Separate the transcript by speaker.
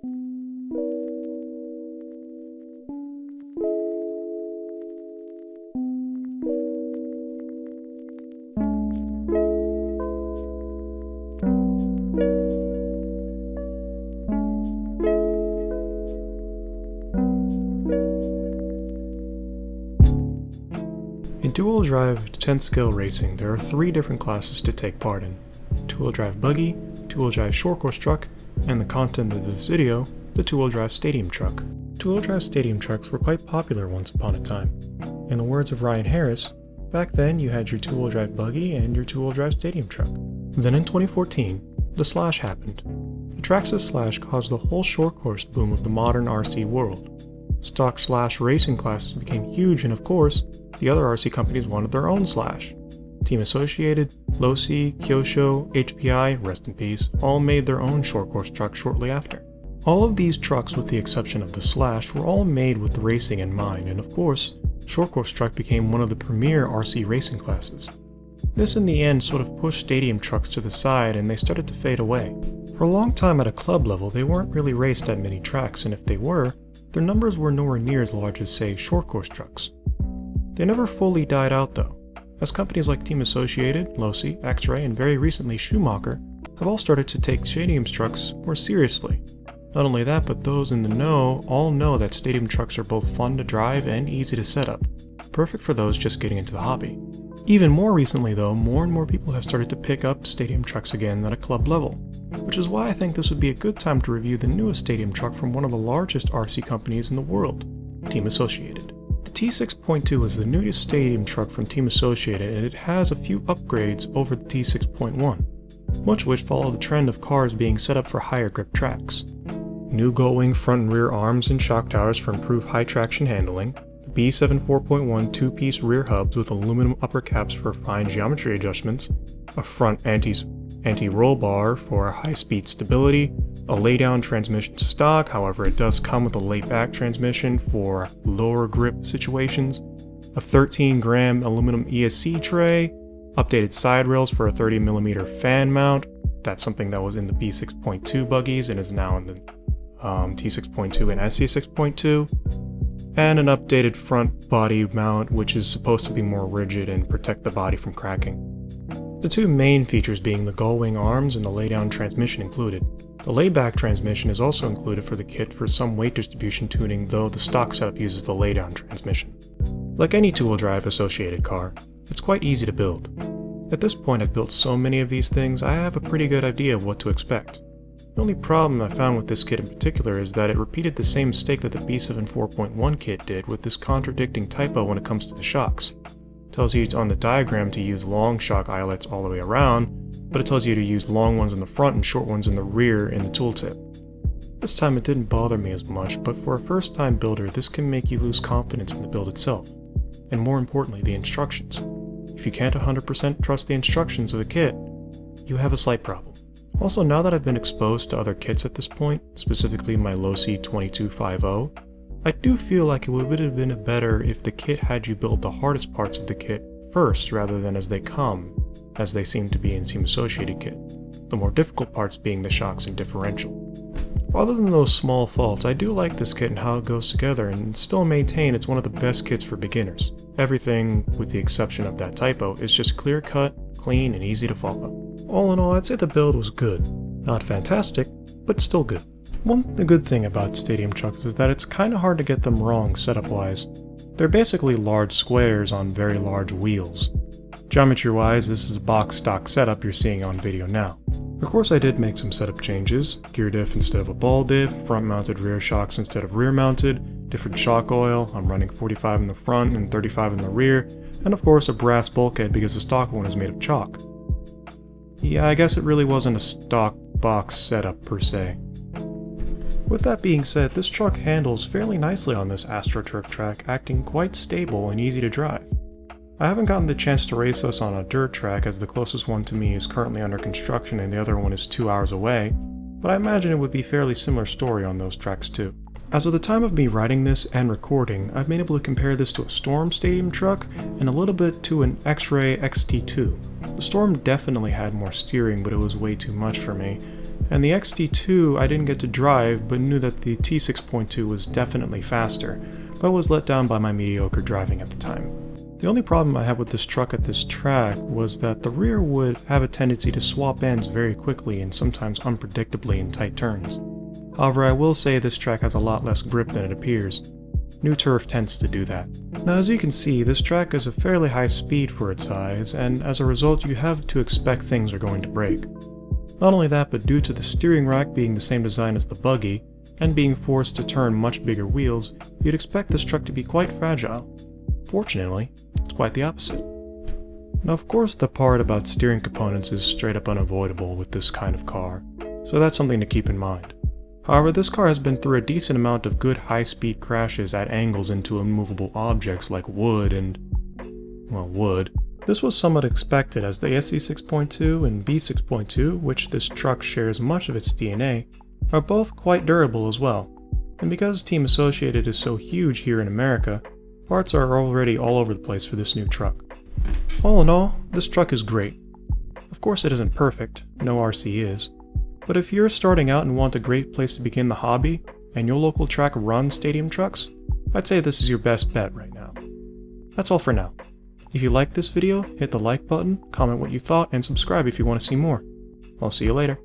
Speaker 1: In two-wheel drive 10th scale racing, there are 3 different classes to take part in: two-wheel drive buggy, two-wheel drive short course truck, and the content of this video, the two-wheel drive stadium truck. Two-wheel drive stadium trucks were quite popular once upon a time. In the words of Ryan Harris, back then you had your two-wheel drive buggy and your two-wheel drive stadium truck. Then in 2014, the Slash happened. The Traxxas Slash caused the whole short course boom of the modern RC world. Stock Slash racing classes became huge, and of course, the other RC companies wanted their own Slash. Team Associated, Losi, Kyosho, HPI, rest in peace, all made their own short course truck shortly after. All of these trucks, with the exception of the Slash, were all made with racing in mind, and of course, short course truck became one of the premier RC racing classes. This in the end sort of pushed stadium trucks to the side and they started to fade away. For a long time at a club level, they weren't really raced at many tracks, and if they were, their numbers were nowhere near as large as, say, short course trucks. They never fully died out though, as companies like Team Associated, Losi, X-Ray, and very recently Schumacher have all started to take stadium trucks more seriously. Not only that, but those in the know all know that stadium trucks are both fun to drive and easy to set up, perfect for those just getting into the hobby. Even more recently though, more and more people have started to pick up stadium trucks again at a club level, which is why I think this would be a good time to review the newest stadium truck from one of the largest RC companies in the world, Team Associated. The T6.2 is the newest stadium truck from Team Associated, and it has a few upgrades over the T6.1, much of which follow the trend of cars being set up for higher grip tracks. New gull-wing front and rear arms and shock towers for improved high traction handling, the B7 4.1 two-piece rear hubs with aluminum upper caps for fine geometry adjustments, a front anti-roll bar for high-speed stability, a lay-down transmission stock, however it does come with a laid-back transmission for lower grip situations, a 13-gram aluminum ESC tray, updated side rails for a 30mm fan mount. That's something that was in the B6.2 buggies and is now in the T6.2 and SC6.2, and an updated front body mount which is supposed to be more rigid and protect the body from cracking. The two main features being the gull-wing arms and the lay-down transmission included. The layback transmission is also included for the kit for some weight distribution tuning, though the stock setup uses the laydown transmission. Like any two-wheel drive associated car, it's quite easy to build. At this point I've built so many of these things, I have a pretty good idea of what to expect. The only problem I found with this kit in particular is that it repeated the same mistake that the B7 4.1 kit did with this contradicting typo when it comes to the shocks. It tells you on the diagram to use long shock eyelets all the way around, but it tells you to use long ones in the front and short ones in the rear in the tooltip. This time it didn't bother me as much, but for a first-time builder this can make you lose confidence in the build itself, and more importantly the instructions. If you can't 100% trust the instructions of the kit, you have a slight problem. Also, now that I've been exposed to other kits at this point, specifically my Losi 2250, I do feel like it would have been better if the kit had you build the hardest parts of the kit first rather than as they come, as they seem to be in Team Associated kit, the more difficult parts being the shocks and differential. Other than those small faults, I do like this kit and how it goes together, and still maintain it's one of the best kits for beginners. Everything, with the exception of that typo, is just clear cut, clean, and easy to follow. All in all, I'd say the build was good. Not fantastic, but still good. One good thing about stadium trucks is that it's kinda hard to get them wrong setup-wise. They're basically large squares on very large wheels. Geometry-wise, this is a box stock setup you're seeing on video now. Of course I did make some setup changes: gear diff instead of a ball diff, front-mounted rear shocks instead of rear-mounted, different shock oil, I'm running 45 in the front and 35 in the rear, and of course a brass bulkhead because the stock one is made of chalk. Yeah, I guess it really wasn't a stock box setup per se. With that being said, this truck handles fairly nicely on this AstroTurf track, acting quite stable and easy to drive. I haven't gotten the chance to race this on a dirt track as the closest one to me is currently under construction and the other one is 2 hours away, but I imagine it would be a fairly similar story on those tracks too. As of the time of me writing this and recording, I've been able to compare this to a Storm Stadium truck and a little bit to an X-Ray XT2. The Storm definitely had more steering, but it was way too much for me, And the XT2 I didn't get to drive, but knew that the T6.2 was definitely faster, but was let down by my mediocre driving at the time. The only problem I had with this truck at this track was that the rear would have a tendency to swap ends very quickly and sometimes unpredictably in tight turns. However, I will say this track has a lot less grip than it appears. New turf tends to do that. Now, as you can see, this track is a fairly high speed for its size, and as a result you have to expect things are going to break. Not only that, but due to the steering rack being the same design as the buggy, and being forced to turn much bigger wheels, you'd expect this truck to be quite fragile. Fortunately, it's quite the opposite. Now of course the part about steering components is straight up unavoidable with this kind of car, so that's something to keep in mind. However, this car has been through a decent amount of good high-speed crashes at angles into immovable objects like wood and, well, wood. This was somewhat expected as the SC6.2 and B6.2, which this truck shares much of its DNA, are both quite durable as well. And because Team Associated is so huge here in America, parts are already all over the place for this new truck. All in all, this truck is great. Of course it isn't perfect, no RC is, but if you're starting out and want a great place to begin the hobby, and your local track runs stadium trucks, I'd say this is your best bet right now. That's all for now. If you liked this video, hit the like button, comment what you thought, and subscribe if you want to see more. I'll see you later.